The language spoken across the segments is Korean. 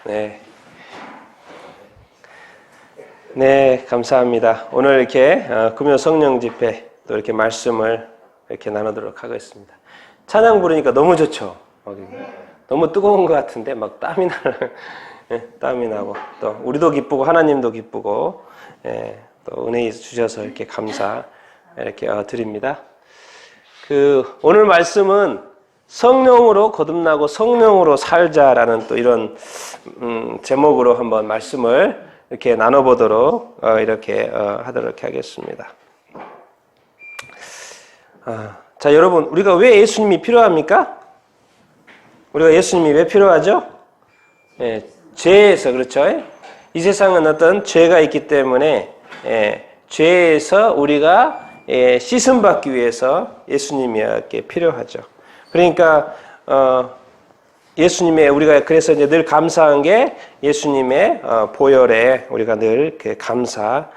네. 네, 감사합니다. 오늘 이렇게 금요 성령 집회 또 이렇게 말씀을 이렇게 나누도록 하겠습니다. 찬양 부르니까 너무 좋죠. 너무 뜨거운 것 같은데 막 땀이 땀이 나고 또 우리도 기쁘고 하나님도 기쁘고 또 은혜 주셔서 이렇게 감사 이렇게 드립니다. 오늘 말씀은 성령으로 거듭나고 성령으로 살자라는 또 이런 제목으로 한번 말씀을 이렇게 나눠보도록 이렇게 하도록 하겠습니다. 자, 여러분, 우리가 왜 예수님이 필요합니까? 우리가 예수님이 왜 필요하죠? 죄에서, 그렇죠? 이 세상은 어떤 죄가 있기 때문에 죄에서 우리가 씻음 받기 위해서 예수님이 이렇게 필요하죠. 그러니까 예수님의 우리가 그래서 이제 늘 감사한 게 예수님의 보혈에 우리가 늘 감사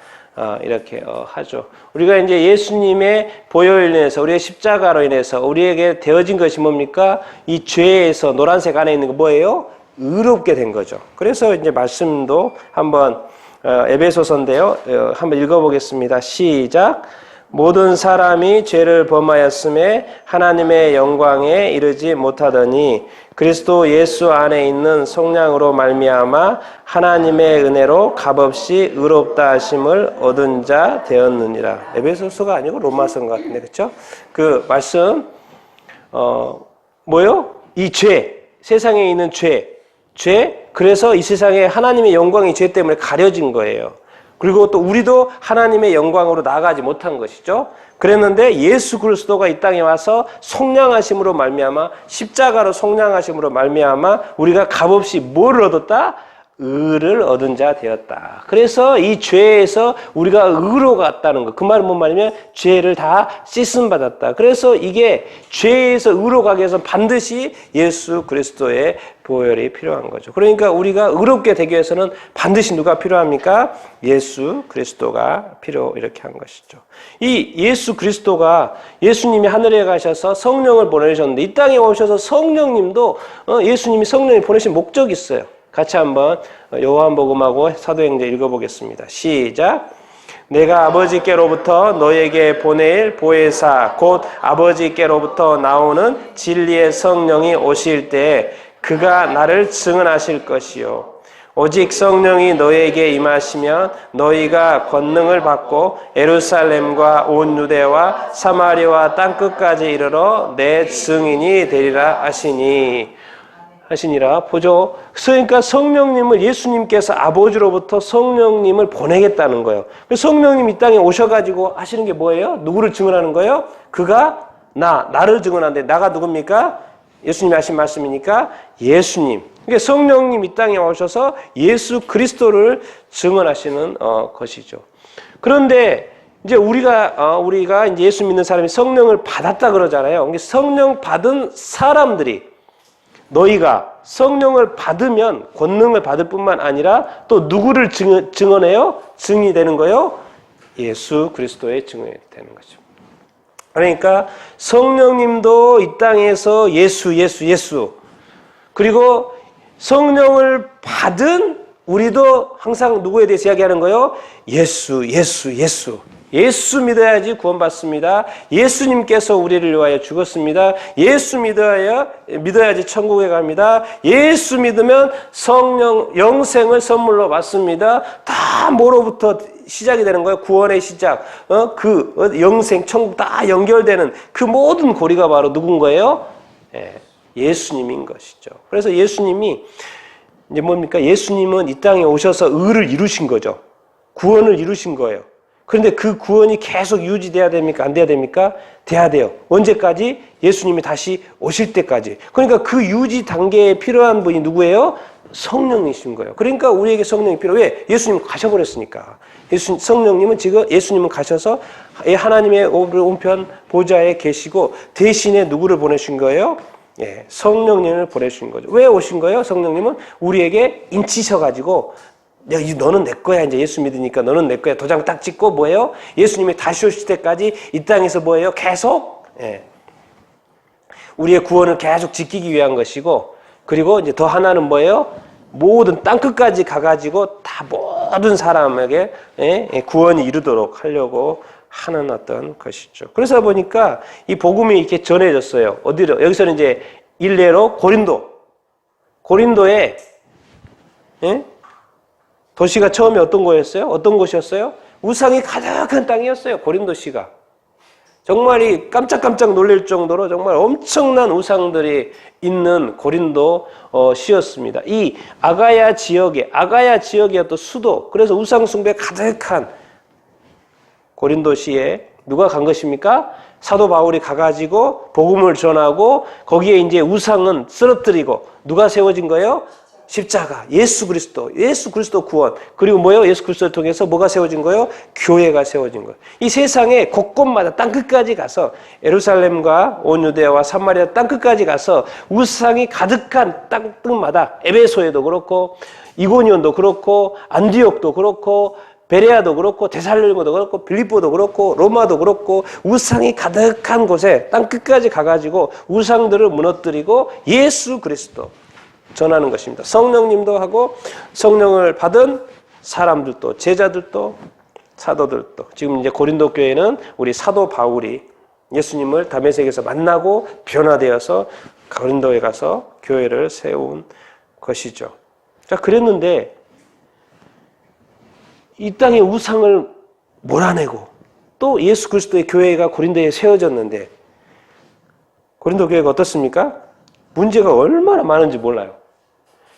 이렇게 하죠. 우리가 이제 예수님의 보혈로 인해서 우리의 십자가로 인해서 우리에게 되어진 것이 뭡니까? 이 죄에서 노란색 안에 있는 거 뭐예요? 의롭게 된 거죠. 그래서 이제 말씀도 한번 에베소서인데요. 한번 읽어보겠습니다. 시작. 모든 사람이 죄를 범하였음에 하나님의 영광에 이르지 못하더니 그리스도 예수 안에 있는 속량으로 말미암아 하나님의 은혜로 값없이 의롭다 하심을 얻은 자 되었느니라. 에베소서가 아니고 로마서인 것 같은데, 그렇죠? 그 말씀 뭐요? 이 죄, 세상에 있는 죄. 그래서 이 세상에 하나님의 영광이 죄 때문에 가려진 거예요. 그리고 또 우리도 하나님의 영광으로 나아가지 못한 것이죠. 그랬는데 예수 그리스도가 이 땅에 와서 속량하심으로 말미암아 십자가로 속량하심으로 말미암아 우리가 값없이 뭐를 얻었다? 의를 얻은 자 되었다. 그래서 이 죄에서 우리가 의로 갔다는 거. 그 말은 뭔 말이냐면 죄를 다 씻음 받았다. 그래서 이게 죄에서 의로 가기 위해서 반드시 예수 그리스도의 보혈이 필요한 거죠. 그러니까 우리가 의롭게 되기 위해서는 반드시 누가 필요합니까? 예수 그리스도가 필요 이렇게 한 것이죠. 이 예수 그리스도가 예수님이 하늘에 가셔서 성령을 보내셨는데 이 땅에 오셔서 성령님도 예수님이 성령을 보내신 목적이 있어요. 같이 한번 요한복음하고 사도행전 읽어보겠습니다. 시작. 내가 아버지께로부터 너에게 보낼 보혜사 곧 아버지께로부터 나오는 진리의 성령이 오실 때 그가 나를 증언하실 것이요. 오직 성령이 너에게 임하시면 너희가 권능을 받고 예루살렘과 온 유대와 사마리아와 땅끝까지 이르러 내 증인이 되리라 하시니라. 보죠. 그러니까 성령님을 예수님께서 아버지로부터 성령님을 보내겠다는 거예요. 성령님 이 땅에 오셔가지고 하시는 게 뭐예요? 누구를 증언하는 거예요? 그가 나를 증언하는데 나가 누굽니까? 예수님이 하신 말씀이니까 예수님. 그러니까 성령님 이 땅에 오셔서 예수 그리스도를 증언하시는 것이죠. 그런데 이제 우리가 이제 예수 믿는 사람이 성령을 받았다 그러잖아요. 그러니까 성령 받은 사람들이 너희가 성령을 받으면 권능을 받을 뿐만 아니라 또 누구를 증언해요? 증인이 되는 거요? 예수 그리스도의 증인이 되는 거죠. 그러니까 성령님도 이 땅에서 예수 그리고 성령을 받은 우리도 항상 누구에 대해서 이야기하는 거요? 예수 믿어야지 구원받습니다. 예수님께서 우리를 위하여 죽었습니다. 예수 믿어야지 천국에 갑니다. 예수 믿으면 성령 영생을 선물로 받습니다. 다 뭐로부터 시작이 되는 거예요? 구원의 시작. 영생, 천국 다 연결되는 그 모든 고리가 바로 누군 거예요? 예수님인 것이죠. 그래서 예수님이 이제 뭡니까? 예수님은 이 땅에 오셔서 의를 이루신 거죠. 구원을 이루신 거예요. 그런데 그 구원이 계속 유지돼야 됩니까? 안 돼야 됩니까? 돼야 돼요. 언제까지? 예수님이 다시 오실 때까지. 그러니까 그 유지 단계에 필요한 분이 누구예요? 성령이신 거예요. 그러니까 우리에게 성령이 필요해. 왜? 예수님 가셔버렸으니까. 성령님은 지금 예수님은 가셔서 하나님의 오른편 보좌에 계시고 대신에 누구를 보내신 거예요? 성령님을 보내신 거죠. 왜 오신 거예요? 성령님은 우리에게 인치셔가지고 너는 내 거야. 이제 예수 믿으니까 너는 내 거야. 도장 딱 찍고 뭐예요? 예수님이 다시 오실 때까지 이 땅에서 뭐예요? 계속 우리의 구원을 계속 지키기 위한 것이고, 그리고 이제 더 하나는 뭐예요? 모든 땅끝까지 가가지고 다 모든 사람에게 구원이 이르도록 하려고 하는 어떤 것이죠. 그래서 보니까 이 복음이 이렇게 전해졌어요. 어디로? 여기서는 이제 일례로 고린도에 도시가 처음에 어떤 거였어요? 어떤 곳이었어요? 우상이 가득한 땅이었어요. 고린도시가. 정말 깜짝깜짝 놀랄 정도로 정말 엄청난 우상들이 있는 고린도 시였습니다. 이 아가야 지역의 또 수도, 그래서 우상 숭배 가득한 고린도시에 누가 간 것입니까? 사도 바울이 가가지고 복음을 전하고 거기에 이제 우상은 쓰러뜨리고 누가 세워진 거예요? 십자가, 예수 그리스도 구원. 그리고 뭐예요? 예수 그리스도를 통해서 뭐가 세워진 거예요? 교회가 세워진 거예요. 이 세상의 곳곳마다 땅끝까지 가서 예루살렘과 온 유대와 사마리아 땅끝까지 가서 우상이 가득한 땅끝마다 에베소에도 그렇고 이고니온도 그렇고 안디옥도 그렇고 베레아도 그렇고 데살로니가도 그렇고 빌립보도 그렇고 로마도 그렇고 우상이 가득한 곳에 땅끝까지 가가지고 우상들을 무너뜨리고 예수 그리스도 전하는 것입니다. 성령님도 하고 성령을 받은 사람들도 제자들도 사도들도 지금 이제 고린도 교회는 우리 사도 바울이 예수님을 다메섹에서 만나고 변화되어서 고린도에 가서 교회를 세운 것이죠. 자, 그랬는데 이 땅의 우상을 몰아내고 또 예수 그리스도의 교회가 고린도에 세워졌는데 고린도 교회가 어떻습니까? 문제가 얼마나 많은지 몰라요.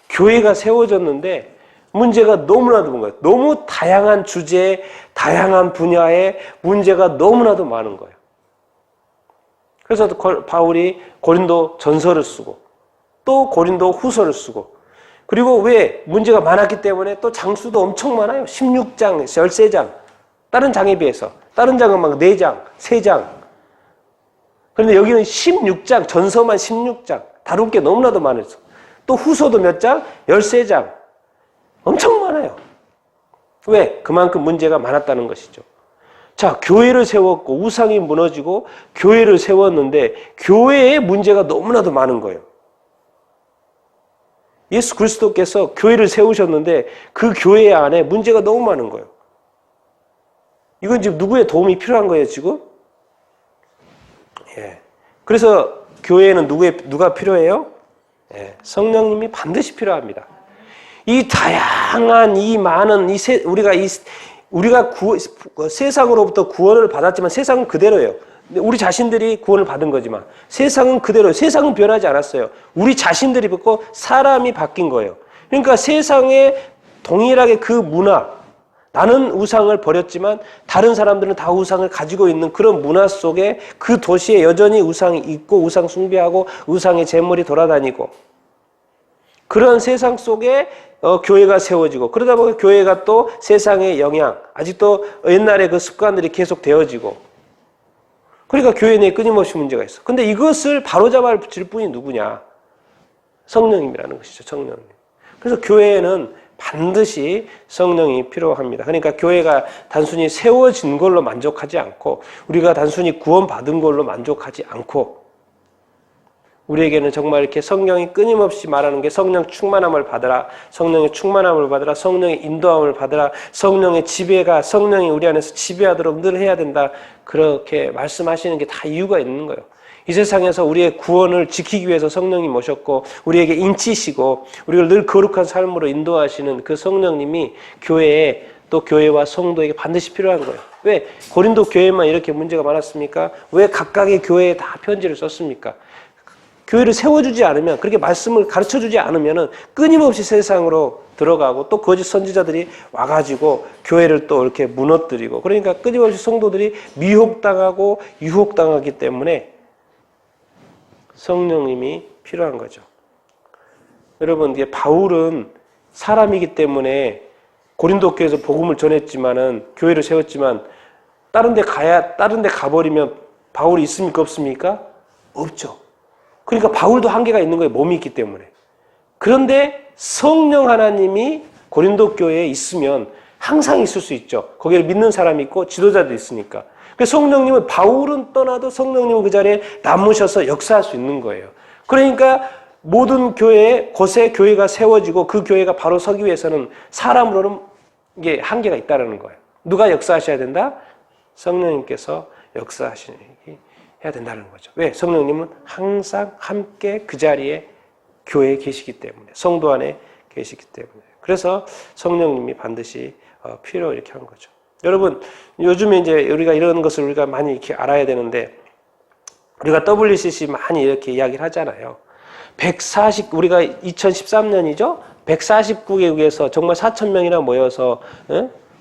교회가 세워졌는데 문제가 너무나도 많은 거예요. 너무 다양한 주제, 다양한 분야에 문제가 너무나도 많은 거예요. 그래서 바울이 고린도 전서를 쓰고 또 고린도 후서를 쓰고 그리고 왜 문제가 많았기 때문에 또 장수도 엄청 많아요. 16장, 13장. 다른 장에 비해서. 다른 장은 막 4장, 3장. 그런데 여기는 16장, 전서만 16장. 다룰 게 너무나도 많아서. 또 후서도 몇 장? 13장. 엄청 많아요. 왜? 그만큼 문제가 많았다는 것이죠. 자, 교회를 세웠고 우상이 무너지고 교회를 세웠는데 교회에 문제가 너무나도 많은 거예요. 예수 그리스도께서 교회를 세우셨는데 그 교회 안에 문제가 너무 많은 거예요. 이건 지금 누구의 도움이 필요한 거예요, 지금? 예. 그래서 교회에는 누가 필요해요? 예. 성령님이 반드시 필요합니다. 이 다양한 이 많은 우리가 세상으로부터 구원을 받았지만 세상은 그대로예요. 우리 자신들이 구원을 받은 거지만 세상은 그대로예요. 세상은 변하지 않았어요. 우리 자신들이 바뀌고 사람이 바뀐 거예요. 그러니까 세상에 동일하게 그 문화, 나는 우상을 버렸지만 다른 사람들은 다 우상을 가지고 있는 그런 문화 속에 그 도시에 여전히 우상이 있고 우상 숭배하고 우상의 제물이 돌아다니고 그런 세상 속에 교회가 세워지고 그러다 보니 교회가 또 세상의 영향, 아직도 옛날의 그 습관들이 계속 되어지고 그러니까 교회 내에 끊임없이 문제가 있어. 근데 이것을 바로잡아 줄 분이 누구냐? 성령님이라는 것이죠. 성령님. 그래서 교회에는 반드시 성령이 필요합니다. 그러니까 교회가 단순히 세워진 걸로 만족하지 않고 우리가 단순히 구원받은 걸로 만족하지 않고 우리에게는 정말 이렇게 성령이 끊임없이 말하는 게 성령 충만함을 받으라, 성령의 충만함을 받으라, 성령의 인도함을 받으라, 성령의 지배가 성령이 우리 안에서 지배하도록 늘 해야 된다. 그렇게 말씀하시는 게 다 이유가 있는 거예요. 이 세상에서 우리의 구원을 지키기 위해서 성령이 모셨고 우리에게 인치시고 우리를 늘 거룩한 삶으로 인도하시는 그 성령님이 교회에 또 교회와 성도에게 반드시 필요한 거예요. 왜? 고린도 교회만 이렇게 문제가 많았습니까? 왜 각각의 교회에 다 편지를 썼습니까? 교회를 세워주지 않으면, 그렇게 말씀을 가르쳐주지 않으면 끊임없이 세상으로 들어가고 또 거짓 선지자들이 와가지고 교회를 또 이렇게 무너뜨리고 그러니까 끊임없이 성도들이 미혹당하고 유혹당하기 때문에 성령님이 필요한 거죠. 여러분, 이게 바울은 사람이기 때문에 고린도 교회에서 복음을 전했지만은 교회를 세웠지만 다른 데 가버리면 바울이 있습니까? 없습니까? 없죠. 그러니까 바울도 한계가 있는 거예요. 몸이 있기 때문에. 그런데 성령 하나님이 고린도 교회에 있으면 항상 있을 수 있죠. 거기를 믿는 사람이 있고 지도자도 있으니까. 그래서 성령님은 바울은 떠나도 성령님은 그 자리에 남으셔서 역사할 수 있는 거예요. 그러니까 모든 곳에 교회가 세워지고 그 교회가 바로 서기 위해서는 사람으로는 이게 한계가 있다는 거예요. 누가 역사하셔야 된다? 성령님께서 역사하셔야 된다는 거죠. 왜? 성령님은 항상 함께 그 자리에 교회에 계시기 때문에, 성도 안에 계시기 때문에. 그래서 성령님이 반드시 필요로 이렇게 한 거죠. 여러분, 요즘에 이제 우리가 이런 것을 우리가 많이 이렇게 알아야 되는데, 우리가 WCC 많이 이렇게 이야기를 하잖아요. 우리가 2013년이죠? 149개국에서 정말 4,000명이나 모여서,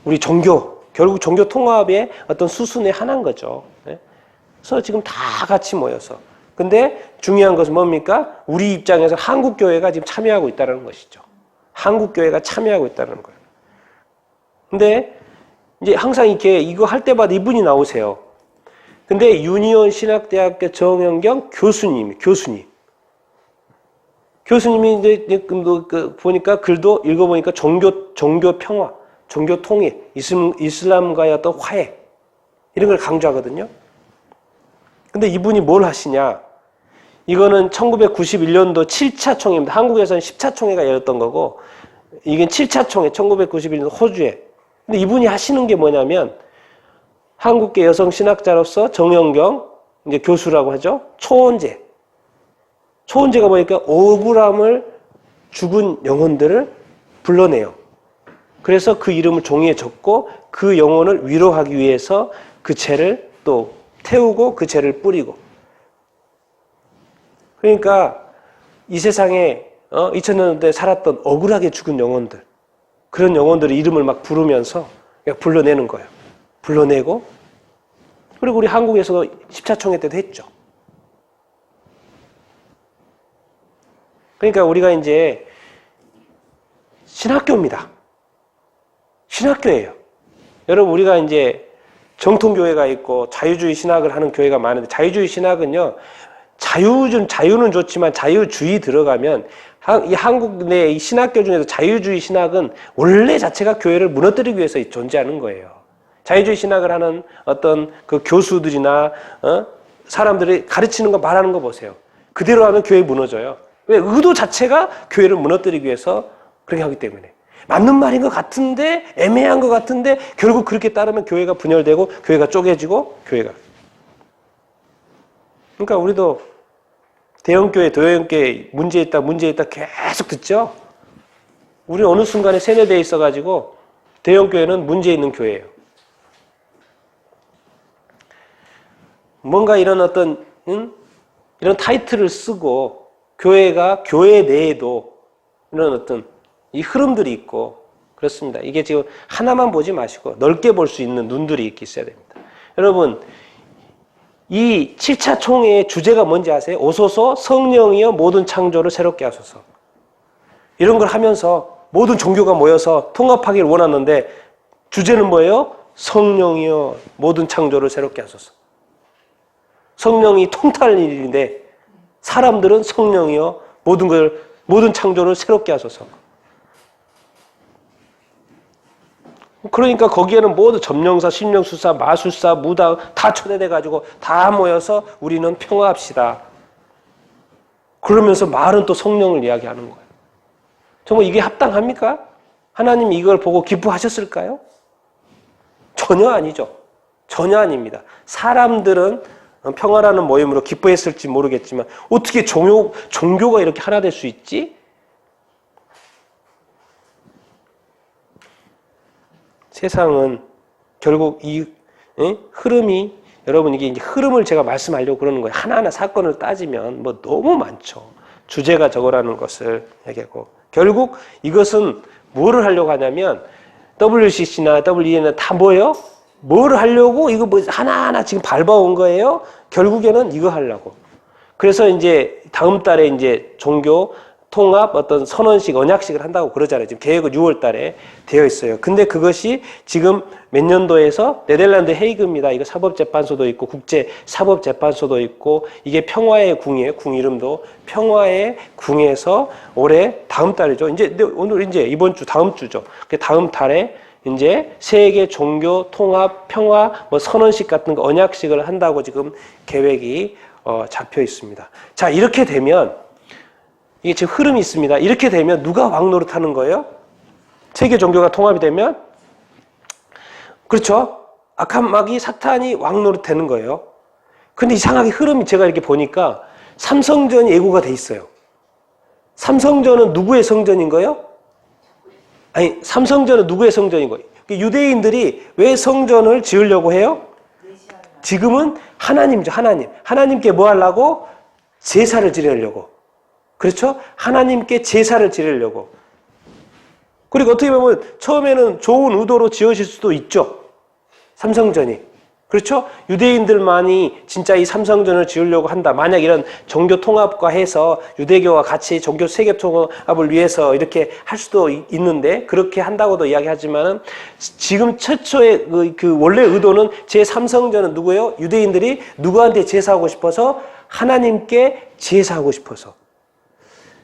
우리 결국 종교 통합의 어떤 수순의 하나인 거죠. 그래서 지금 다 같이 모여서. 근데 중요한 것은 뭡니까? 우리 입장에서 한국교회가 지금 참여하고 있다는 것이죠. 한국교회가 참여하고 있다는 거예요. 근데 이제 항상 이렇게 이거 할 때마다 이분이 나오세요. 근데 유니온 신학대학교 정영경 교수님이 이제 보니까 글도 읽어보니까 종교 평화, 종교 통일, 이슬람과의 어떤 화해 이런 걸 강조하거든요. 근데 이분이 뭘 하시냐? 이거는 1991년도 7차 총회입니다. 한국에서는 10차 총회가 열렸던 거고 이게 7차 총회 1991년 호주에. 근데 이분이 하시는 게 뭐냐면 한국계 여성 신학자로서 정영경 이제 교수라고 하죠. 초혼제가 뭐니까 억울함을 죽은 영혼들을 불러내요. 그래서 그 이름을 종이에 적고 그 영혼을 위로하기 위해서 그 죄를 또 태우고 그 죄를 뿌리고. 그러니까 이 세상에 2000년대 살았던 억울하게 죽은 영혼들, 그런 영혼들의 이름을 막 부르면서 불러내는 거예요. 불러내고, 그리고 우리 한국에서도 10차 총회 때도 했죠. 그러니까 우리가 이제 신학교입니다. 신학교예요. 여러분, 우리가 이제 정통교회가 있고 자유주의 신학을 하는 교회가 많은데, 자유주의 신학은요, 자유는 좋지만 자유주의 들어가면 이 한국 내 이 신학교 중에서 자유주의 신학은 원래 자체가 교회를 무너뜨리기 위해서 존재하는 거예요. 자유주의 신학을 하는 어떤 그 교수들이나 사람들이 가르치는 거 말하는 거 보세요. 그대로 하면 교회 무너져요. 왜? 의도 자체가 교회를 무너뜨리기 위해서 그렇게 하기 때문에. 맞는 말인 것 같은데, 애매한 것 같은데, 결국 그렇게 따르면 교회가 분열되고, 교회가 쪼개지고, 교회가. 그러니까 우리도 대형교회 문제 있다 계속 듣죠? 우리 어느 순간에 세뇌되어 있어가지고, 대형교회는 문제 있는 교회예요. 뭔가 이런 어떤, 이런 타이틀을 쓰고, 교회가 교회 내에도 이런 어떤 이 흐름들이 있고 그렇습니다. 이게 지금 하나만 보지 마시고 넓게 볼 수 있는 눈들이 이렇게 있어야 됩니다. 여러분, 이 7차 총회의 주제가 뭔지 아세요? 오소서 성령이여 모든 창조를 새롭게 하소서. 이런 걸 하면서 모든 종교가 모여서 통합하기를 원하는데 주제는 뭐예요? 성령이여 모든 창조를 새롭게 하소서. 성령이 통달하는 일인데 사람들은 성령이여 모든 창조를 새롭게 하소서. 그러니까 거기에는 모두 점령사, 심령수사, 마술사, 무당 다 초대돼가지고 다 모여서 우리는 평화합시다. 그러면서 말은 또 성령을 이야기하는 거예요. 정말 이게 합당합니까? 하나님이 이걸 보고 기뻐하셨을까요? 전혀 아니죠. 전혀 아닙니다. 사람들은 평화라는 모임으로 기뻐했을지 모르겠지만 어떻게 종교가 이렇게 하나 될 수 있지? 세상은 결국 이 흐름이, 여러분 이게 이제 흐름을 제가 말씀하려고 그러는 거예요. 하나하나 사건을 따지면 뭐 너무 많죠. 주제가 저거라는 것을 얘기하고 결국 이것은 뭐를 하려고 하냐면 WCC나 WEN은 다 뭐예요? 뭐를 하려고 이거 뭐 하나하나 지금 밟아온 거예요? 결국에는 이거 하려고. 그래서 이제 다음 달에 이제 종교 통합 어떤 선언식, 언약식을 한다고 그러잖아요. 지금 계획은 6월 달에 되어 있어요. 근데 그것이 지금 몇 년도에서 네덜란드 헤이그입니다. 이거 사법재판소도 있고 국제사법재판소도 있고 이게 평화의 궁이에요. 궁 이름도 평화의 궁에서 올해 다음 달이죠. 이제 오늘 이제 이번 주 다음 주죠. 다음 달에 이제 세계 종교 통합 평화 뭐 선언식 같은 거 언약식을 한다고 지금 계획이 잡혀 있습니다. 자, 이렇게 되면 이게 지금 흐름이 있습니다. 이렇게 되면 누가 왕 노릇하는 거예요? 세계 종교가 통합이 되면? 그렇죠? 악한 마귀 사탄이 왕 노릇하는 거예요. 근데 이상하게 흐름이 제가 이렇게 보니까 삼성전이 예고가 돼 있어요. 삼성전은 누구의 성전인 거예요? 아니, 삼성전은 누구의 성전인 거예요? 유대인들이 왜 성전을 지으려고 해요? 지금은 하나님이죠, 하나님. 하나님께 뭐 하려고? 제사를 지내려고. 그렇죠? 하나님께 제사를 지내려고. 그리고 어떻게 보면 처음에는 좋은 의도로 지으실 수도 있죠. 삼성전이. 그렇죠? 유대인들만이 진짜 이 삼성전을 지으려고 한다. 만약 이런 종교 통합과 해서 유대교와 같이 종교 세계 통합을 위해서 이렇게 할 수도 있는데 그렇게 한다고도 이야기하지만은 지금 최초의 그 원래 의도는 제3성전은 누구예요? 유대인들이 누구한테 제사하고 싶어서 하나님께 제사하고 싶어서.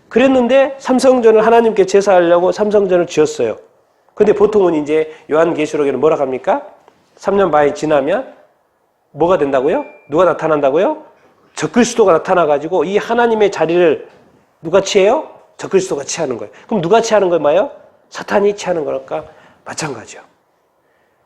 그랬는데 삼성전을 하나님께 제사하려고 삼성전을 지었어요. 근데 보통은 이제 요한계시록에는 뭐라 합니까? 3년 반이 지나면 뭐가 된다고요? 누가 나타난다고요? 적그리스도가 나타나가지고 이 하나님의 자리를 누가 취해요? 적그리스도가 취하는 거예요. 그럼 누가 취하는 거예요? 뭐예요? 사탄이 취하는 거니까 마찬가지요.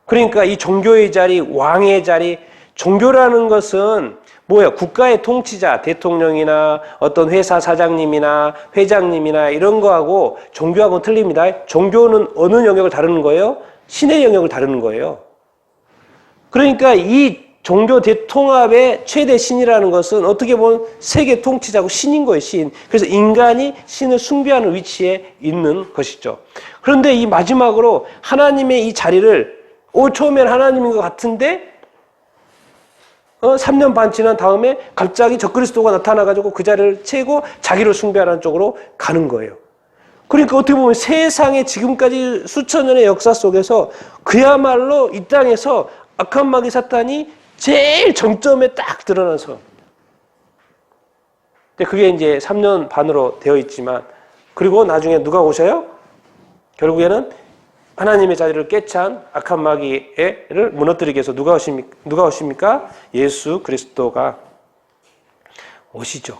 그러니까 이 종교의 자리, 왕의 자리, 종교라는 것은 뭐예요? 국가의 통치자, 대통령이나 어떤 회사 사장님이나 회장님이나 이런 거하고 종교하고는 틀립니다. 종교는 어느 영역을 다루는 거예요? 신의 영역을 다루는 거예요. 그러니까 이 종교 대통합의 최대 신이라는 것은 어떻게 보면 세계 통치자고 신인 거예요, 신. 그래서 인간이 신을 숭배하는 위치에 있는 것이죠. 그런데 이 마지막으로 하나님의 이 자리를 처음엔 하나님인 것 같은데 3년 반 지난 다음에 갑자기 적그리스도가 나타나가지고 그 자리를 채고 자기를 숭배하는 쪽으로 가는 거예요. 그러니까 어떻게 보면 세상의 지금까지 수천 년의 역사 속에서 그야말로 이 땅에서 악한 마귀 사탄이 제일 정점에 딱 드러나서. 근데 그게 이제 3년 반으로 되어 있지만, 그리고 나중에 누가 오셔요? 결국에는 하나님의 자리를 꿰찬 악한 마귀를 무너뜨리기 위해서 누가 오십니까? 예수 그리스도가 오시죠.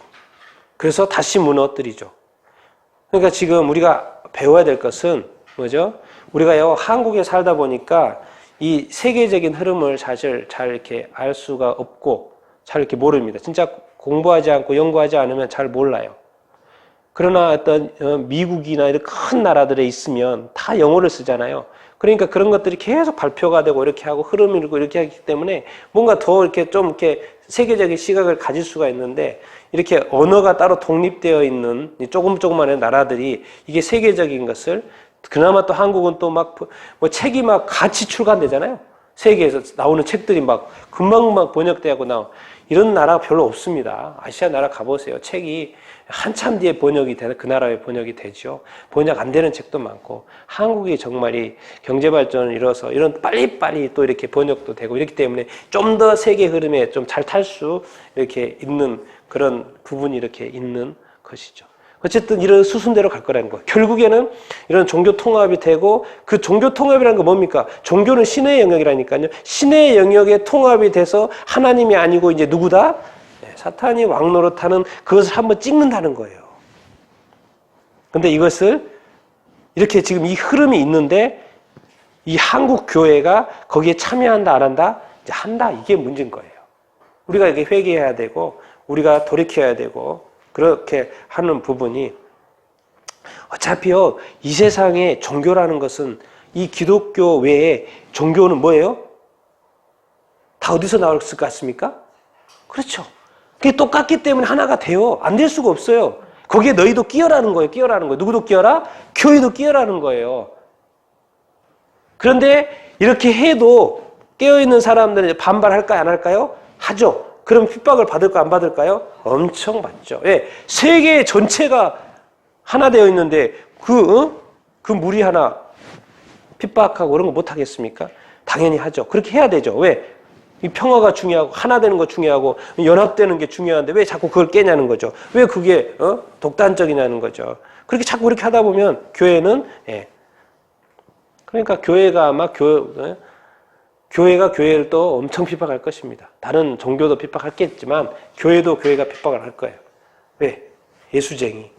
그래서 다시 무너뜨리죠. 그러니까 지금 우리가 배워야 될 것은 뭐죠? 우리가 한국에 살다 보니까 이 세계적인 흐름을 사실 잘 이렇게 알 수가 없고 잘 이렇게 모릅니다. 진짜 공부하지 않고 연구하지 않으면 잘 몰라요. 그러나 어떤 미국이나 이런 큰 나라들에 있으면 다 영어를 쓰잖아요. 그러니까 그런 것들이 계속 발표가 되고 이렇게 하고 흐름이 일고 이렇게 하기 때문에 뭔가 더 이렇게 좀 이렇게 세계적인 시각을 가질 수가 있는데 이렇게 언어가 따로 독립되어 있는 조그만한 나라들이 이게 세계적인 것을 그나마 또 한국은 또 막 뭐 책이 막 같이 출간되잖아요. 세계에서 나오는 책들이 막 금방 번역되고 나오 이런 나라가 별로 없습니다. 아시아 나라 가보세요. 책이 한참 뒤에 번역이 되는 그 나라에 번역이 되죠. 번역 안 되는 책도 많고 한국이 정말이 경제 발전을 이뤄서 이런 빨리빨리 또 이렇게 번역도 되고 이렇기 때문에 좀 더 세계 흐름에 좀 잘 탈 수 이렇게 있는 그런 부분이 이렇게 있는 것이죠. 어쨌든 이런 수순대로 갈 거라는 거예요. 결국에는 이런 종교 통합이 되고 그 종교 통합이라는 건 뭡니까? 종교는 신의 영역이라니까요. 신의 영역에 통합이 돼서 하나님이 아니고 이제 누구다? 사탄이 왕 노릇하는 그것을 한번 찍는다는 거예요. 근데 이것을 이렇게 지금 이 흐름이 있는데 이 한국 교회가 거기에 참여한다 안 한다? 이제 한다. 이게 문제인 거예요. 우리가 이렇게 회개해야 되고 우리가 돌이켜야 되고 그렇게 하는 부분이 어차피요 이 세상에 종교라는 것은 이 기독교 외에 종교는 뭐예요? 다 어디서 나왔을 것 같습니까? 그렇죠. 그게 똑같기 때문에 하나가 돼요. 안 될 수가 없어요. 거기에 너희도 끼어라는 거예요. 끼어라는 거예요. 누구도 끼어라? 교회도 끼어라는 거예요. 그런데 이렇게 해도 깨어있는 사람들은 반발할까요? 안 할까요? 하죠. 그럼 핍박을 받을까 안 받을까요? 엄청 받죠. 예, 세계 전체가 하나 되어 있는데 그 무리 하나 핍박하고 그런 거 못 하겠습니까? 당연히 하죠. 그렇게 해야 되죠. 왜? 이 평화가 중요하고 하나 되는 거 중요하고 연합되는 게 중요한데 왜 자꾸 그걸 깨냐는 거죠. 왜 그게 독단적이냐는 거죠. 그렇게 자꾸 그렇게 하다 보면 교회는 그러니까 교회가 아마 교회가 교회를 또 엄청 핍박할 것입니다. 다른 종교도 핍박하겠지만 교회도 교회가 핍박을 할 거예요. 왜? 예수쟁이.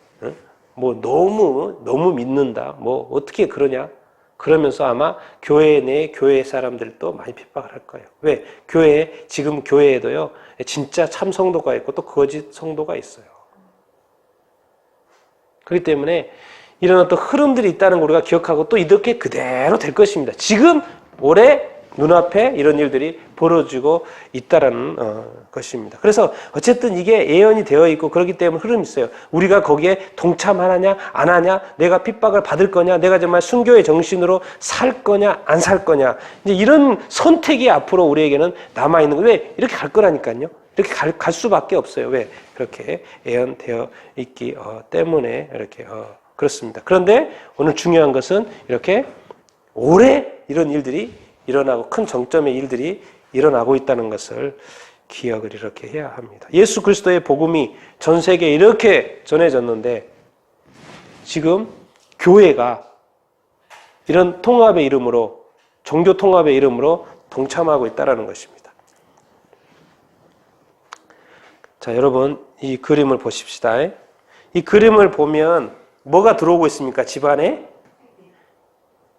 뭐 너무 믿는다. 뭐 어떻게 그러냐? 그러면서 아마 교회 내 교회 사람들도 많이 핍박을 할 거예요. 왜? 지금 교회에도요, 진짜 참 성도가 있고 또 거짓 성도가 있어요. 그렇기 때문에 이런 어떤 흐름들이 있다는 걸 우리가 기억하고 또 이렇게 그대로 될 것입니다. 지금 올해 눈앞에 이런 일들이 벌어지고 있다라는 것입니다. 그래서 어쨌든 이게 예언이 되어 있고 그렇기 때문에 흐름이 있어요. 우리가 거기에 동참하느냐 안 하냐, 내가 핍박을 받을 거냐, 내가 정말 순교의 정신으로 살 거냐 안 살 거냐, 이제 이런 선택이 앞으로 우리에게는 남아 있는 거예요. 왜? 이렇게 갈 거라니까요. 이렇게 갈 수밖에 없어요. 왜? 그렇게 예언되어 있기 때문에 이렇게 그렇습니다. 그런데 오늘 중요한 것은 이렇게 올해 이런 일들이 일어나고 큰 정점의 일들이 일어나고 있다는 것을 기억을 이렇게 해야 합니다. 예수 그리스도의 복음이 전 세계에 이렇게 전해졌는데 지금 교회가 이런 통합의 이름으로, 종교 통합의 이름으로 동참하고 있다는 것입니다. 자, 여러분 이 그림을 보십시다. 이 그림을 보면 뭐가 들어오고 있습니까? 집안에?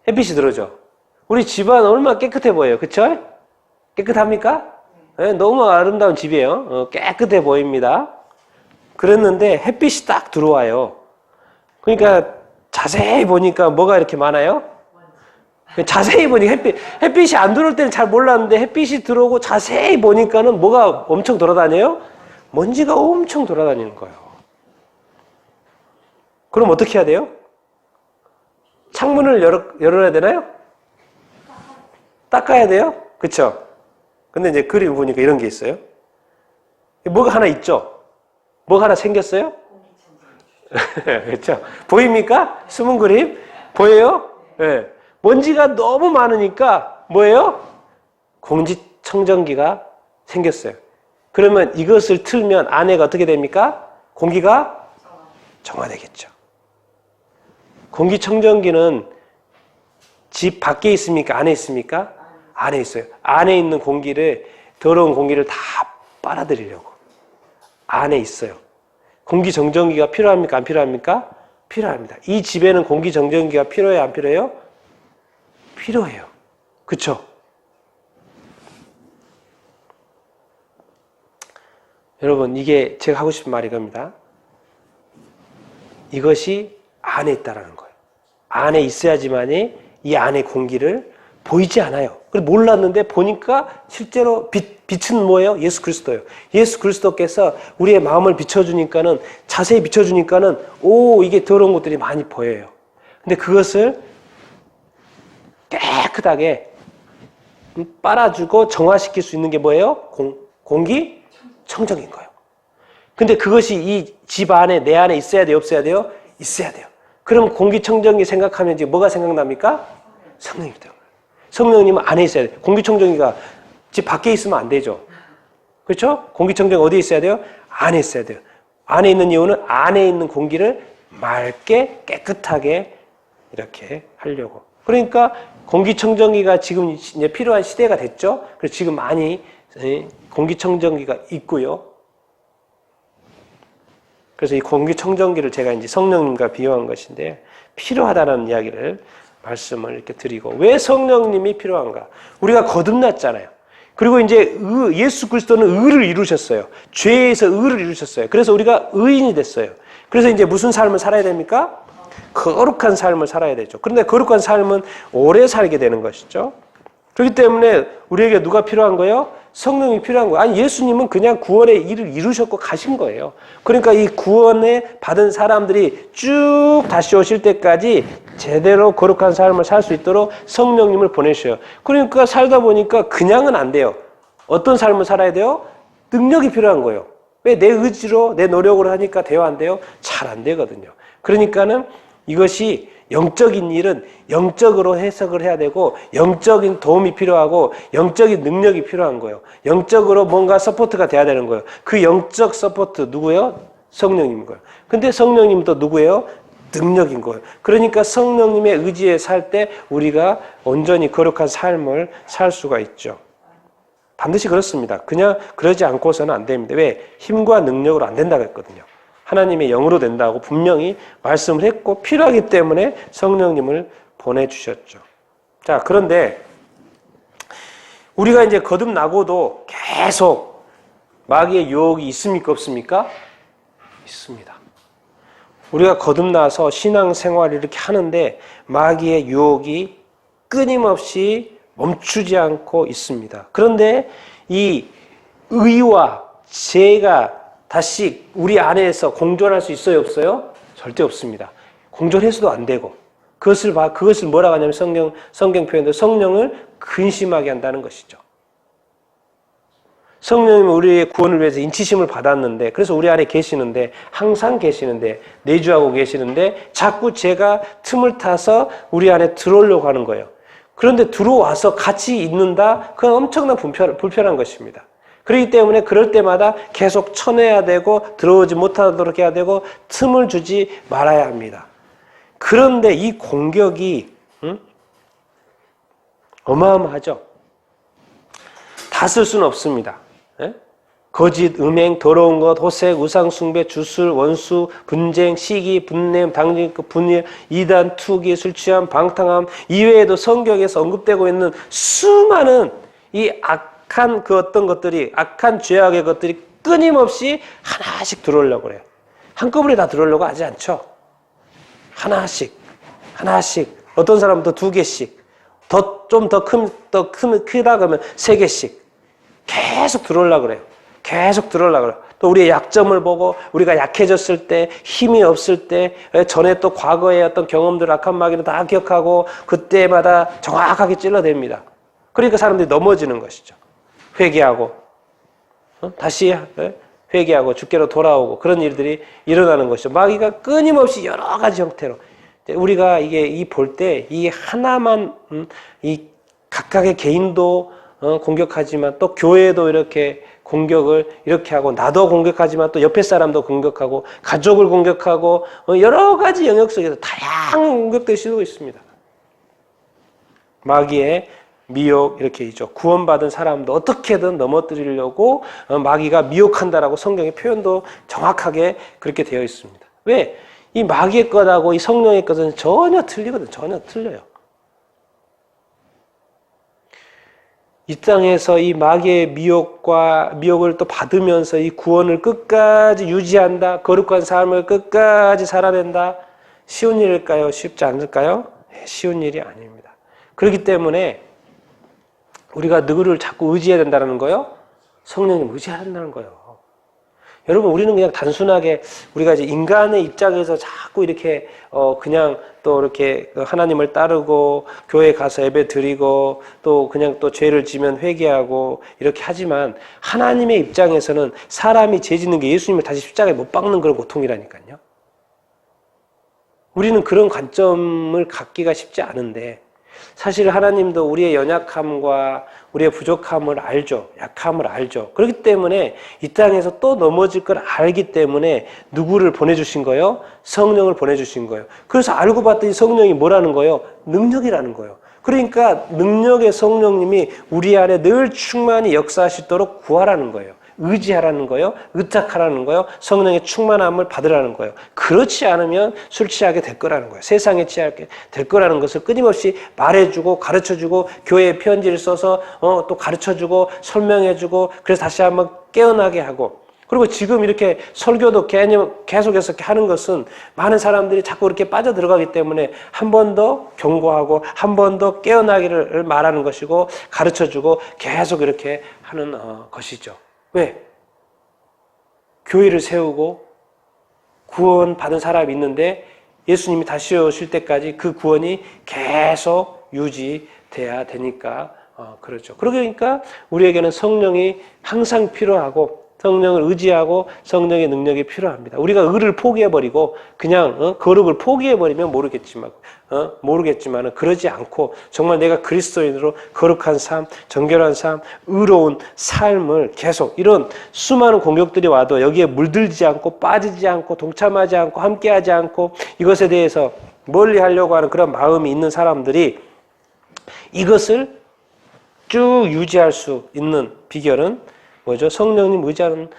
햇빛이 들어오죠. 우리 집안 얼마나 깨끗해 보여요. 그쵸? 깨끗합니까? 네, 너무 아름다운 집이에요. 깨끗해 보입니다. 그랬는데 햇빛이 딱 들어와요. 그러니까 자세히 보니까 뭐가 이렇게 많아요? 자세히 보니까 햇빛이 안 들어올 때는 잘 몰랐는데 햇빛이 들어오고 자세히 보니까는 뭐가 엄청 돌아다녀요? 먼지가 엄청 돌아다니는 거예요. 그럼 어떻게 해야 돼요? 창문을 열어야 되나요? 닦아야 돼요? 그쵸? 근데 이제 그림 보니까 이런 게 있어요. 뭐가 하나 있죠? 뭐가 하나 생겼어요? 그렇죠? 보입니까? 숨은 그림? 보여요? 네. 먼지가 너무 많으니까 뭐예요? 공기청정기가 생겼어요. 그러면 이것을 틀면 안에가 어떻게 됩니까? 공기가 정화되겠죠. 공기청정기는 집 밖에 있습니까? 안에 있습니까? 안에 있어요. 안에 있는 공기를, 더러운 공기를 다 빨아들이려고 안에 있어요. 공기정전기가 필요합니까? 안 필요합니까? 필요합니다. 이 집에는 공기정전기가 필요해요? 안 필요해요? 필요해요. 그쵸? 여러분, 이게 제가 하고 싶은 말이 이겁니다. 이것이 안에 있다라는 거예요. 안에 있어야지만이 이 안의 공기를 보이지 않아요. 그래서 몰랐는데 보니까 실제로 빛은 뭐예요? 예수 그리스도예요. 예수 그리스도께서 우리의 마음을 비춰주니까는, 자세히 비춰주니까는, 이게 더러운 것들이 많이 보여요. 근데 그것을 깨끗하게 빨아주고 정화시킬 수 있는 게 뭐예요? 공기청정인 거예요. 근데 그것이 이 집 안에, 내 안에 있어야 돼요? 없어야 돼요? 있어야 돼요. 그럼 공기청정기 생각하면 이제 뭐가 생각납니까? 성령님이 돼요. 성령님은 안에 있어야 돼요. 공기청정기가 집 밖에 있으면 안 되죠. 그렇죠? 공기청정기 어디에 있어야 돼요? 안에 있어야 돼요. 안에 있는 이유는 안에 있는 공기를 맑게 깨끗하게 이렇게 하려고. 그러니까 공기청정기가 지금 이제 필요한 시대가 됐죠. 그래서 지금 많이 공기청정기가 있고요. 그래서 이 공기청정기를 제가 이제 성령님과 비유한 것인데 필요하다는 이야기를 말씀을 이렇게 드리고, 왜 성령님이 필요한가? 우리가 거듭났잖아요. 그리고 이제 예수 그리스도는 의를 이루셨어요. 죄에서 의를 이루셨어요. 그래서 우리가 의인이 됐어요. 그래서 이제 무슨 삶을 살아야 됩니까? 거룩한 삶을 살아야 되죠. 그런데 거룩한 삶은 오래 살게 되는 것이죠. 그렇기 때문에 우리에게 누가 필요한 거예요? 성령이 필요한 거예요. 아니, 예수님은 그냥 구원의 일을 이루셨고 가신 거예요. 그러니까 이 구원에 받은 사람들이 쭉 다시 오실 때까지 제대로 거룩한 삶을 살 수 있도록 성령님을 보내셔요. 그러니까 살다 보니까 그냥은 안 돼요. 어떤 삶을 살아야 돼요? 능력이 필요한 거예요. 왜? 내 의지로, 내 노력으로 하니까 돼요, 안 돼요? 잘 안 되거든요. 그러니까는 이것이 영적인 일은 영적으로 해석을 해야 되고, 영적인 도움이 필요하고, 영적인 능력이 필요한 거예요. 영적으로 뭔가 서포트가 돼야 되는 거예요. 그 영적 서포트 누구예요? 성령님인 거예요. 근데 성령님은 또 누구예요? 능력인 거예요. 그러니까 성령님의 의지에 살 때 우리가 온전히 거룩한 삶을 살 수가 있죠. 반드시 그렇습니다. 그냥 그러지 않고서는 안 됩니다. 왜? 힘과 능력으로 안 된다고 했거든요. 하나님의 영으로 된다고 분명히 말씀을 했고 필요하기 때문에 성령님을 보내주셨죠. 자, 그런데 우리가 이제 거듭나고도 계속 마귀의 유혹이 있습니까? 없습니까? 있습니다. 우리가 거듭나서 신앙생활을 이렇게 하는데 마귀의 유혹이 끊임없이 멈추지 않고 있습니다. 그런데 이 의와 죄가 다시 우리 안에서 공존할 수 있어요? 없어요? 절대 없습니다. 공존해서도 안 되고 그것을 뭐라고 하냐면 성경 표현도 성령을 근심하게 한다는 것이죠. 성령님은 우리의 구원을 위해서 인치심을 받았는데 그래서 우리 안에 계시는데 항상 계시는데 내주하고 계시는데 자꾸 죄가 틈을 타서 우리 안에 들어오려고 하는 거예요. 그런데 들어와서 같이 있는다? 그건 엄청난 불편한 것입니다. 그렇기 때문에 그럴 때마다 계속 쳐내야 되고 들어오지 못하도록 해야 되고 틈을 주지 말아야 합니다. 그런데 이 공격이 어마어마하죠. 다 쓸 수는 없습니다. 거짓, 음행, 더러운 것, 호색, 우상숭배, 주술, 원수, 분쟁, 시기, 분냄, 당진급, 분일, 이단, 투기, 술취함, 방탕함 이외에도 성경에서 언급되고 있는 수많은 이 악한 그 어떤 것들이 악한 죄악의 것들이 끊임없이 하나씩 들어오려고 그래요. 한꺼번에 다 들어오려고 하지 않죠. 하나씩 어떤 사람은 더 2개씩 좀 더 크다 그러면 3개씩 계속 들어오려고 그래요. 계속 들어오려고 그래요. 또 우리의 약점을 보고 우리가 약해졌을 때 힘이 없을 때 전에 또 과거의 어떤 경험들 악한 마귀는 다 기억하고 그때마다 정확하게 찔러댑니다. 그러니까 사람들이 넘어지는 것이죠. 회개하고 다시 회개하고 주께로 돌아오고 그런 일들이 일어나는 것이죠. 마귀가 끊임없이 여러 가지 형태로 우리가 이 볼 때 이 하나만 이 각각의 개인도 공격하지만 또 교회도 이렇게 공격을 이렇게 하고 나도 공격하지만 또 옆에 사람도 공격하고 가족을 공격하고 여러 가지 영역 속에서 다양한 공격들이 시도되고 있습니다. 마귀의 미혹 이렇게 있죠. 구원받은 사람도 어떻게든 넘어뜨리려고 마귀가 미혹한다라고 성경의 표현도 정확하게 그렇게 되어 있습니다. 왜? 이 마귀의 것하고 이 성령의 것은 전혀 틀리거든요. 전혀 틀려요. 이 땅에서 이 마귀의 미혹을 또 받으면서 이 구원을 끝까지 유지한다. 거룩한 삶을 끝까지 살아낸다. 쉬운 일일까요? 쉽지 않을까요? 쉬운 일이 아닙니다. 그렇기 때문에 우리가 누구를 자꾸 의지해야 된다는 거요? 성령님 의지해야 된다는 거예요. 여러분, 우리는 그냥 단순하게 우리가 이제 인간의 입장에서 자꾸 이렇게 그냥 또 이렇게 하나님을 따르고 교회 가서 예배 드리고 또 그냥 또 죄를 지면 회개하고 이렇게 하지만 하나님의 입장에서는 사람이 죄 짓는 게 예수님을 다시 십자가에 못 박는 그런 고통이라니까요. 우리는 그런 관점을 갖기가 쉽지 않은데 사실 하나님도 우리의 연약함과 우리의 부족함을 알죠. 약함을 알죠. 그렇기 때문에 이 땅에서 또 넘어질 걸 알기 때문에 누구를 보내주신 거예요? 성령을 보내주신 거예요. 그래서 알고 봤더니 성령이 뭐라는 거예요? 능력이라는 거예요. 그러니까 능력의 성령님이 우리 안에 늘 충만히 역사하시도록 구하라는 거예요. 의지하라는 거예요. 의탁하라는 거예요. 성령의 충만함을 받으라는 거예요. 그렇지 않으면 술 취하게 될 거라는 거예요. 세상에 취하게 될 거라는 것을 끊임없이 말해주고 가르쳐주고 교회에 편지를 써서 또 가르쳐주고 설명해주고 그래서 다시 한번 깨어나게 하고 그리고 지금 이렇게 설교도 계속해서 이렇게 하는 것은 많은 사람들이 자꾸 이렇게 빠져들어가기 때문에 한 번 더 경고하고 한 번 더 깨어나기를 말하는 것이고 가르쳐주고 계속 이렇게 하는 것이죠. 왜? 교회를 세우고 구원 받은 사람이 있는데 예수님이 다시 오실 때까지 그 구원이 계속 유지돼야 되니까 그렇죠. 그러니까 우리에게는 성령이 항상 필요하고 성령을 의지하고 성령의 능력이 필요합니다. 우리가 의를 포기해버리고 그냥 거룩을 포기해버리면 모르겠지만 그러지 않고 정말 내가 그리스도인으로 거룩한 삶, 정결한 삶, 의로운 삶을 계속 이런 수많은 공격들이 와도 여기에 물들지 않고 빠지지 않고 동참하지 않고 함께하지 않고 이것에 대해서 멀리하려고 하는 그런 마음이 있는 사람들이 이것을 쭉 유지할 수 있는 비결은 뭐죠? 성령님 의지하는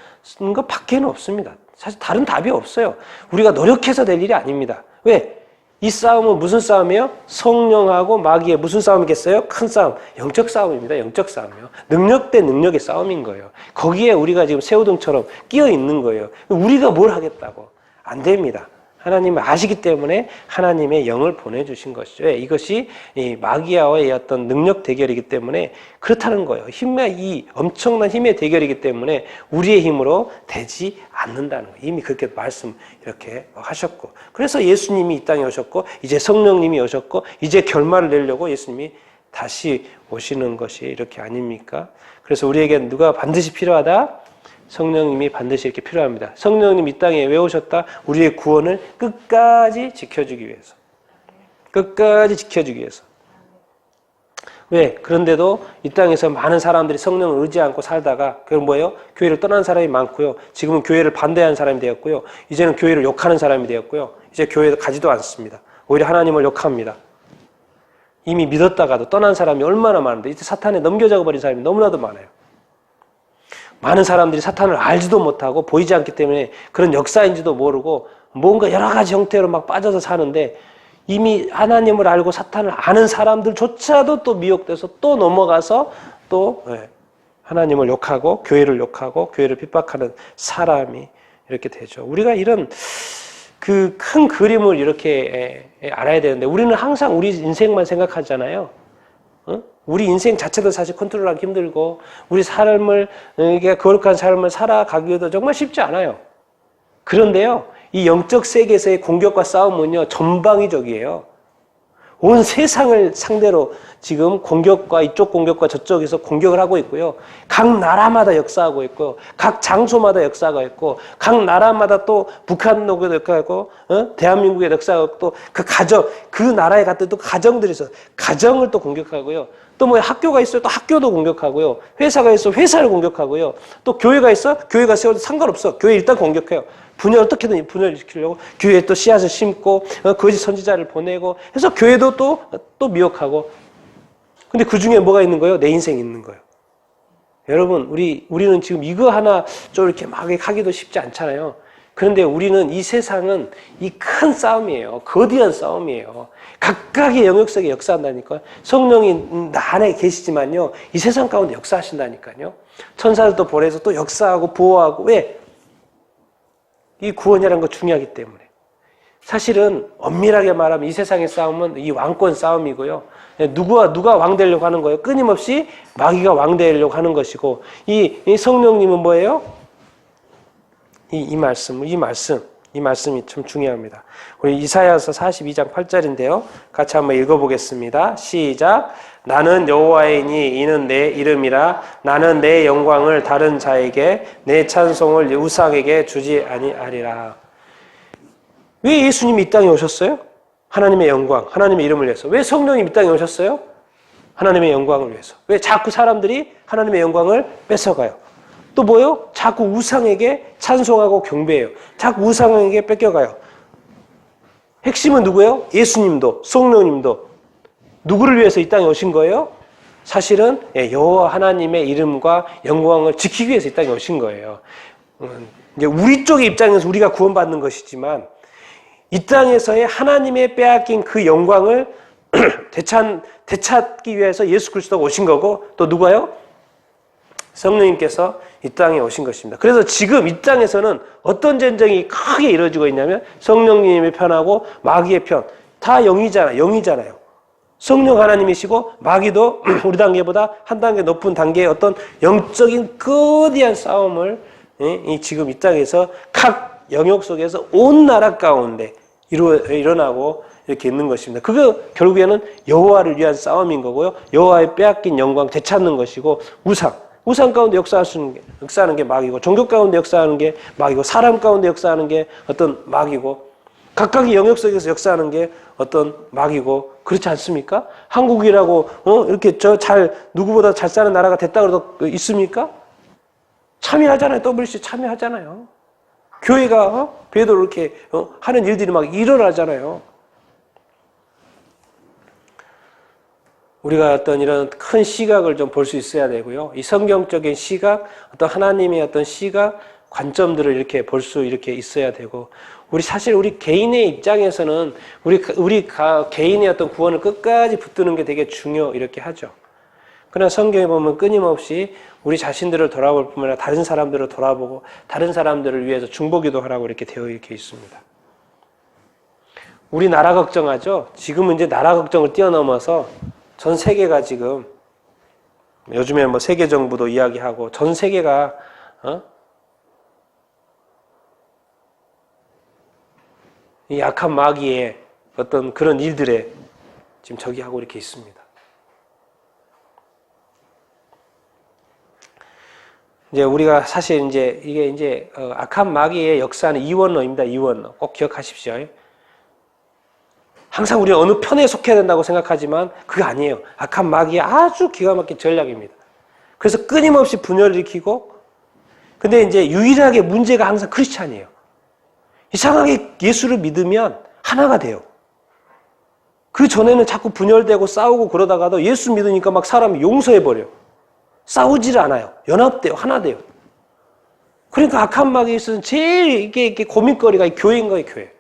것 밖에는 없습니다. 사실 다른 답이 없어요. 우리가 노력해서 될 일이 아닙니다. 왜? 이 싸움은 무슨 싸움이에요? 성령하고 마귀의 무슨 싸움이겠어요? 큰 싸움. 영적 싸움입니다. 영적 싸움이요. 능력 대 능력의 싸움인 거예요. 거기에 우리가 지금 새우등처럼 끼어 있는 거예요. 우리가 뭘 하겠다고. 안 됩니다. 하나님은 아시기 때문에 하나님의 영을 보내주신 것이죠. 이것이 이 마귀와의 어떤 능력 대결이기 때문에 그렇다는 거예요. 이 엄청난 힘의 대결이기 때문에 우리의 힘으로 되지 않는다는 거예요. 이미 그렇게 말씀 이렇게 하셨고. 그래서 예수님이 이 땅에 오셨고, 이제 성령님이 오셨고, 이제 결말을 내려고 예수님이 다시 오시는 것이 이렇게 아닙니까? 그래서 우리에게 누가 반드시 필요하다? 성령님이 반드시 이렇게 필요합니다. 성령님 이 땅에 왜 오셨다? 우리의 구원을 끝까지 지켜주기 위해서. 끝까지 지켜주기 위해서. 왜? 그런데도 이 땅에서 많은 사람들이 성령을 의지 않고 살다가 그건 뭐예요? 교회를 떠난 사람이 많고요. 지금은 교회를 반대하는 사람이 되었고요. 이제는 교회를 욕하는 사람이 되었고요. 이제 교회에 가지도 않습니다. 오히려 하나님을 욕합니다. 이미 믿었다가도 떠난 사람이 얼마나 많은데 이제 사탄에 넘겨져 버린 사람이 너무나도 많아요. 많은 사람들이 사탄을 알지도 못하고 보이지 않기 때문에 그런 역사인지도 모르고 뭔가 여러 가지 형태로 막 빠져서 사는데 이미 하나님을 알고 사탄을 아는 사람들조차도 또 미혹돼서 또 넘어가서 또 하나님을 욕하고 교회를 핍박하는 사람이 이렇게 되죠. 우리가 이런 그 큰 그림을 이렇게 알아야 되는데 우리는 항상 우리 인생만 생각하잖아요. 우리 인생 자체도 사실 컨트롤하기 힘들고 우리 삶을 이게 거룩한 삶을 살아가기도 정말 쉽지 않아요. 그런데요, 이 영적 세계에서의 공격과 싸움은요 전방위적이에요. 온 세상을 상대로 지금 공격과 이쪽 공격과 저쪽에서 공격을 하고 있고요. 각 나라마다 역사하고 있고 각 장소마다 역사가 있고 각 나라마다 또 북한도 역사하고 대한민국의 역사가 또 그 나라에 갔던 또 가정들이 있어요. 가정을 또 공격하고요. 또 뭐 학교가 있어요. 또 학교도 공격하고요. 회사가 있어 회사를 공격하고요. 또 교회가 있어 교회가 세워도 상관없어. 교회 일단 공격해요. 분열 어떻게든 분열을 시키려고 교회에 또 씨앗을 심고 거짓 선지자를 보내고 해서 교회도 또 미혹하고. 근데 그 중에 뭐가 있는 거예요? 내 인생이 있는 거예요. 여러분 우리는 지금 이거 하나 좀 이렇게 막 하기도 쉽지 않잖아요. 그런데 우리는 이 세상은 이 큰 싸움이에요. 거대한 싸움이에요. 각각의 영역 속에 역사한다니까요. 성령이 나 안에 계시지만요. 이 세상 가운데 역사하신다니까요. 천사들도 보내서 또 역사하고 보호하고. 왜? 이 구원이라는 거 중요하기 때문에. 사실은 엄밀하게 말하면 이 세상의 싸움은 이 왕권 싸움이고요. 누가 왕 되려고 하는 거예요? 끊임없이 마귀가 왕 되려고 하는 것이고 이 성령님은 뭐예요? 이 말씀이 참 중요합니다. 우리 이사야서 42장 8절인데요. 같이 한번 읽어보겠습니다. 시작. 나는 여호와이니 이는 내 이름이라. 나는 내 영광을 다른 자에게 내 찬송을 우상에게 주지 아니하리라. 왜 예수님이 이 땅에 오셨어요? 하나님의 영광, 하나님의 이름을 위해서. 왜 성령이 이 땅에 오셨어요? 하나님의 영광을 위해서. 왜 자꾸 사람들이 하나님의 영광을 뺏어가요? 또 뭐요? 자꾸 우상에게 찬송하고 경배해요. 자꾸 우상에게 뺏겨가요. 핵심은 누구예요? 예수님도 성령님도. 누구를 위해서 이 땅에 오신 거예요? 사실은 여호와 하나님의 이름과 영광을 지키기 위해서 이 땅에 오신 거예요. 이제 우리 쪽의 입장에서 우리가 구원받는 것이지만 이 땅에서의 하나님의 빼앗긴 그 영광을 되찾기 위해서 예수 그리스도가 오신 거고 또 누가요? 성령님께서 이 땅에 오신 것입니다. 그래서 지금 이 땅에서는 어떤 전쟁이 크게 이루어지고 있냐면 성령님의 편하고 마귀의 편. 다 영이잖아요. 성령 하나님이시고 마귀도 우리 단계보다 한 단계 높은 단계의 어떤 영적인 거대한 싸움을 지금 이 땅에서 각 영역 속에서 온 나라 가운데 일어나고 이렇게 있는 것입니다. 그거 결국에는 여호와를 위한 싸움인 거고요. 여호와의 빼앗긴 영광 되찾는 것이고 우상 가운데 역사하는 게 마귀고 종교 가운데 역사하는 게 마귀고 사람 가운데 역사하는 게 어떤 마귀고 각각의 영역 속에서 역사하는 게 어떤 마귀고 그렇지 않습니까? 한국이라고 이렇게 누구보다 잘 사는 나라가 됐다고 해도 있습니까? 참여하잖아요. WC 참여하잖아요. 교회가 배도 이렇게 하는 일들이 막 일어나잖아요. 우리가 어떤 이런 큰 시각을 좀 볼 수 있어야 되고요. 이 성경적인 시각, 어떤 하나님의 어떤 시각, 관점들을 이렇게 볼 수 이렇게 있어야 되고, 사실 우리 개인의 입장에서는 우리 개인의 어떤 구원을 끝까지 붙드는 게 되게 이렇게 하죠. 그러나 성경에 보면 끊임없이 우리 자신들을 돌아볼 뿐만 아니라 다른 사람들을 돌아보고 다른 사람들을 위해서 중보기도 하라고 이렇게 되어 있습니다. 우리 나라 걱정하죠. 지금은 이제 나라 걱정을 뛰어넘어서 전 세계가 지금 요즘에 뭐 세계 정부도 이야기하고 전 세계가 이 악한 마귀의 어떤 그런 일들에 지금 저기 하고 이렇게 있습니다. 이제 우리가 사실 이게 악한 마귀의 역사는 이원론입니다. 이원론. 꼭 기억하십시오. 항상 우리는 어느 편에 속해야 된다고 생각하지만 그게 아니에요. 악한 마귀의 아주 기가 막힌 전략입니다. 그래서 끊임없이 분열을 일으키고, 근데 이제 유일하게 문제가 항상 크리스찬이에요. 이상하게 예수를 믿으면 하나가 돼요. 그 전에는 자꾸 분열되고 싸우고 그러다가도 예수 믿으니까 막 사람이 용서해버려요. 싸우지를 않아요. 연합돼요. 하나 돼요. 그러니까 악한 마귀에 있어서 제일 이게 고민거리가 교회인 거예요, 교회.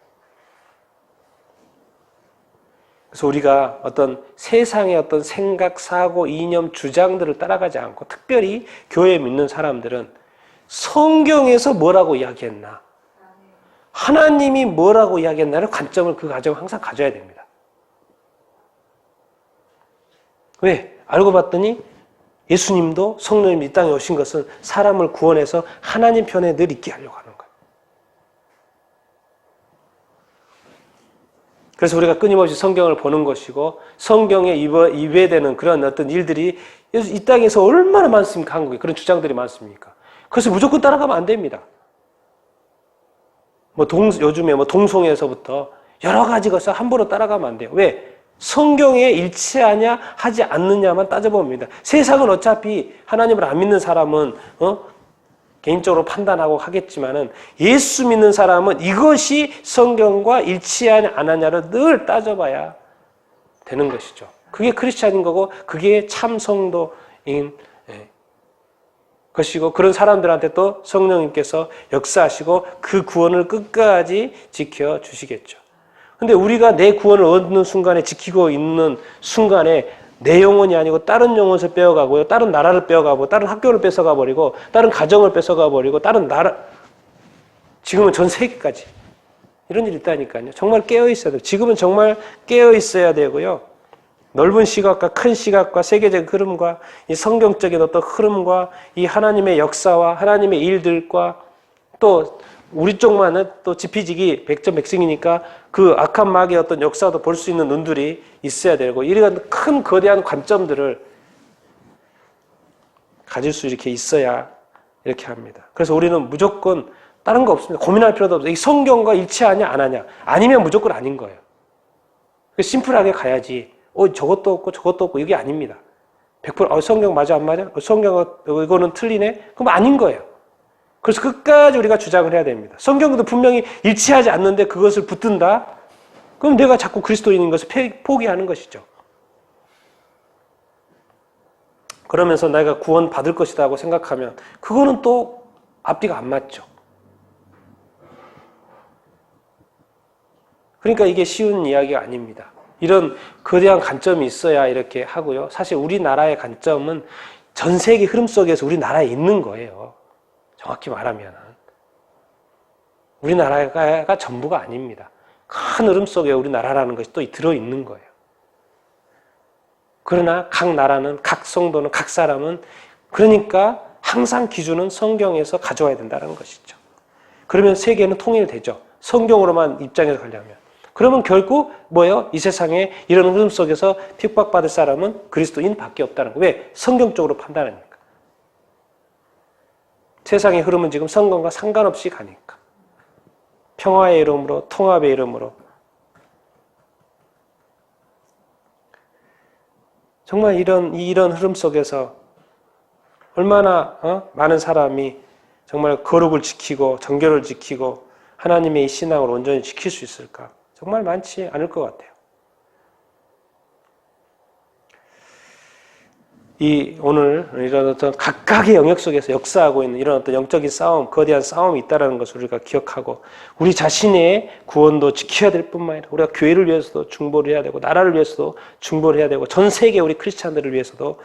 그래서 우리가 어떤 세상의 어떤 생각, 사고, 이념, 주장들을 따라가지 않고 특별히 교회에 믿는 사람들은 성경에서 뭐라고 이야기했나, 하나님이 뭐라고 이야기했나를 관점을 그 가정을 항상 가져야 됩니다. 왜? 알고 봤더니 예수님도 성령님이 이 땅에 오신 것은 사람을 구원해서 하나님 편에 늘 있게 하려고 하는 거예요. 그래서 우리가 끊임없이 성경을 보는 것이고, 성경에 입에되는 그런 어떤 일들이 이 땅에서 얼마나 많습니까? 한국에 그런 주장들이 많습니까? 그래서 무조건 따라가면 안 됩니다. 요즘에 동성애에서부터 여러 가지 것을 함부로 따라가면 안 돼요. 왜? 성경에 일치하냐 하지 않느냐만 따져봅니다. 세상은 어차피 하나님을 안 믿는 사람은 개인적으로 판단하고 하겠지만은, 예수 믿는 사람은 이것이 성경과 일치하냐 안 하냐를 늘 따져봐야 되는 것이죠. 그게 크리스찬인 거고 그게 참 성도인 것이고, 그런 사람들한테 또 성령님께서 역사하시고 그 구원을 끝까지 지켜주시겠죠. 근데 우리가 내 구원을 얻는 순간에, 지키고 있는 순간에 내 영혼이 아니고 다른 영혼을 빼어가고요, 다른 나라를 빼어가고, 다른 학교를 뺏어가 버리고, 다른 가정을 뺏어가 버리고, 다른 나라, 지금은 전 세계까지 이런 일이 있다니까요. 정말 깨어 있어야 돼요. 지금은 정말 깨어 있어야 되고요. 넓은 시각과 큰 시각과 세계적 흐름과 이 성경적인 어떤 흐름과 이 하나님의 역사와 하나님의 일들과 또 우리 쪽만은 또 지피지기 백전백승이니까 그 악한 마귀의 어떤 역사도 볼 수 있는 눈들이 있어야 되고, 이런 큰 거대한 관점들을 가질 수 이렇게 있어야 이렇게 합니다. 그래서 우리는 무조건 다른 거 없습니다. 고민할 필요도 없어요. 이 성경과 일치하냐 안 하냐. 아니면 무조건 아닌 거예요. 심플하게 가야지. 저것도 없고 저것도 없고 이게 아닙니다. 100% 성경 맞아 안 맞아? 성경 이거는 틀리네? 그럼 아닌 거예요. 그래서 끝까지 우리가 주장을 해야 됩니다. 성경도 분명히 일치하지 않는데 그것을 붙든다? 그럼 내가 자꾸 그리스도인인 것을 포기하는 것이죠. 그러면서 내가 구원 받을 것이다 하고 생각하면 그거는 또 앞뒤가 안 맞죠. 그러니까 이게 쉬운 이야기가 아닙니다. 이런 거대한 관점이 있어야 이렇게 하고요. 사실 우리나라의 관점은 전 세계 흐름 속에서 우리나라에 있는 거예요. 정확히 말하면 우리나라가 전부가 아닙니다. 큰 흐름 속에 우리나라라는 것이 또 들어있는 거예요. 그러나 각 나라는, 각 성도는, 각 사람은, 그러니까 항상 기준은 성경에서 가져와야 된다는 것이죠. 그러면 세계는 통일되죠. 성경으로만 입장에서 가려면. 그러면 결국 뭐예요? 이 세상에 이런 흐름 속에서 핍박받을 사람은 그리스도인밖에 없다는 거예요. 왜? 성경적으로 판단하니까. 세상의 흐름은 지금 성경과 상관없이 가니까. 평화의 이름으로, 통합의 이름으로. 정말 이런 흐름 속에서 얼마나 많은 사람이 정말 거룩을 지키고 정결을 지키고 하나님의 이 신앙을 온전히 지킬 수 있을까? 정말 많지 않을 것 같아요. 오늘 이런 어떤 각각의 영역 속에서 역사하고 있는 이런 어떤 영적인 싸움, 거대한 싸움이 있다는 것을 우리가 기억하고 우리 자신의 구원도 지켜야 될 뿐만 아니라 우리가 교회를 위해서도 중보를 해야 되고 나라를 위해서도 중보를 해야 되고 전 세계 우리 크리스찬들을 위해서도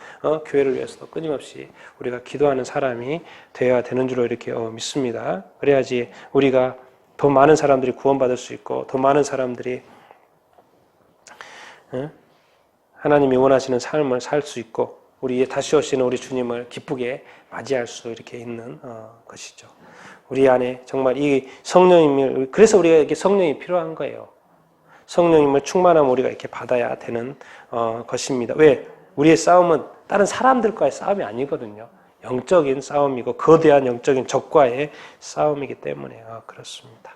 교회를 위해서도 끊임없이 우리가 기도하는 사람이 되어야 되는 줄로 이렇게 믿습니다. 그래야지 우리가 더 많은 사람들이 구원받을 수 있고 더 많은 사람들이 하나님이 원하시는 삶을 살 수 있고 우리 다시 오시는 우리 주님을 기쁘게 맞이할 수 이렇게 있는 것이죠. 우리 안에 정말 이 성령님을 그래서 우리에게 성령이 필요한 거예요. 성령님을 충만함 우리가 이렇게 받아야 되는 것입니다. 왜? 우리의 싸움은 다른 사람들과의 싸움이 아니거든요. 영적인 싸움이고 거대한 영적인 적과의 싸움이기 때문에 그렇습니다.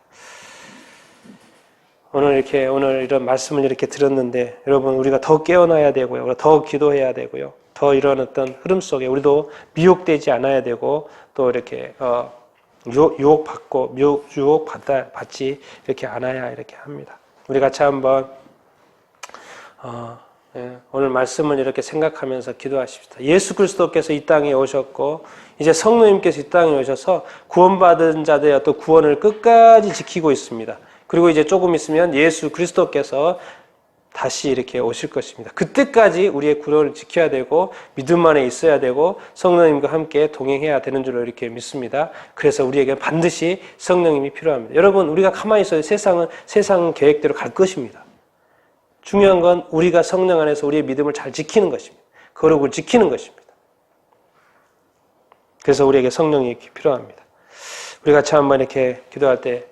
오늘 이런 말씀을 이렇게 들었는데 여러분 우리가 더 깨어나야 되고요. 더 기도해야 되고요. 더 이런 어떤 흐름 속에 우리도 미혹되지 않아야 되고 또 이렇게 유혹받지 이렇게 않아야 이렇게 합니다. 우리 같이 한번 오늘 말씀을 이렇게 생각하면서 기도하십시다. 예수 그리스도께서 이 땅에 오셨고 이제 성령님께서 이 땅에 오셔서 구원받은 자들의 어떤 구원을 끝까지 지키고 있습니다. 그리고 이제 조금 있으면 예수 그리스도께서 다시 이렇게 오실 것입니다. 그때까지 우리의 구원을 지켜야 되고 믿음 안에 있어야 되고 성령님과 함께 동행해야 되는 줄로 이렇게 믿습니다. 그래서 우리에게 반드시 성령님이 필요합니다. 여러분 우리가 가만히 있어도 세상 계획대로 갈 것입니다. 중요한 건 우리가 성령 안에서 우리의 믿음을 잘 지키는 것입니다. 거룩을 지키는 것입니다. 그래서 우리에게 성령이 이렇게 필요합니다. 우리 같이 한번 이렇게 기도할 때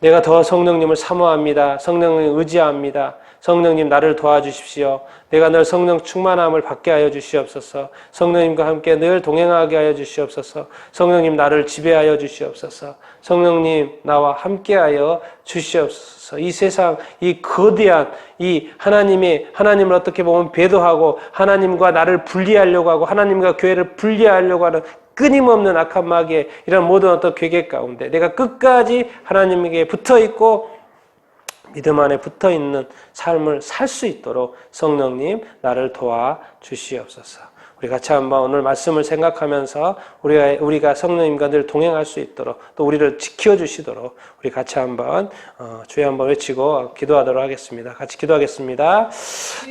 내가 더 성령님을 사모합니다. 성령님을 의지합니다. 성령님 나를 도와주십시오. 내가 늘 성령 충만함을 받게 하여 주시옵소서. 성령님과 함께 늘 동행하게 하여 주시옵소서. 성령님 나를 지배하여 주시옵소서. 성령님 나와 함께 하여 주시옵소서. 이 세상 이 거대한 이 하나님을 어떻게 보면 배도하고 하나님과 나를 분리하려고 하고 하나님과 교회를 분리하려고 하는 끊임없는 악한 마귀의 이런 모든 어떤 계획 가운데 내가 끝까지 하나님에게 붙어있고 믿음 안에 붙어있는 삶을 살 수 있도록 성령님 나를 도와주시옵소서. 우리 같이 한번 오늘 말씀을 생각하면서 우리가 성령님과 늘 동행할 수 있도록 또 우리를 지켜주시도록 우리 같이 한번 주여 한번 외치고 기도하도록 하겠습니다. 같이 기도하겠습니다.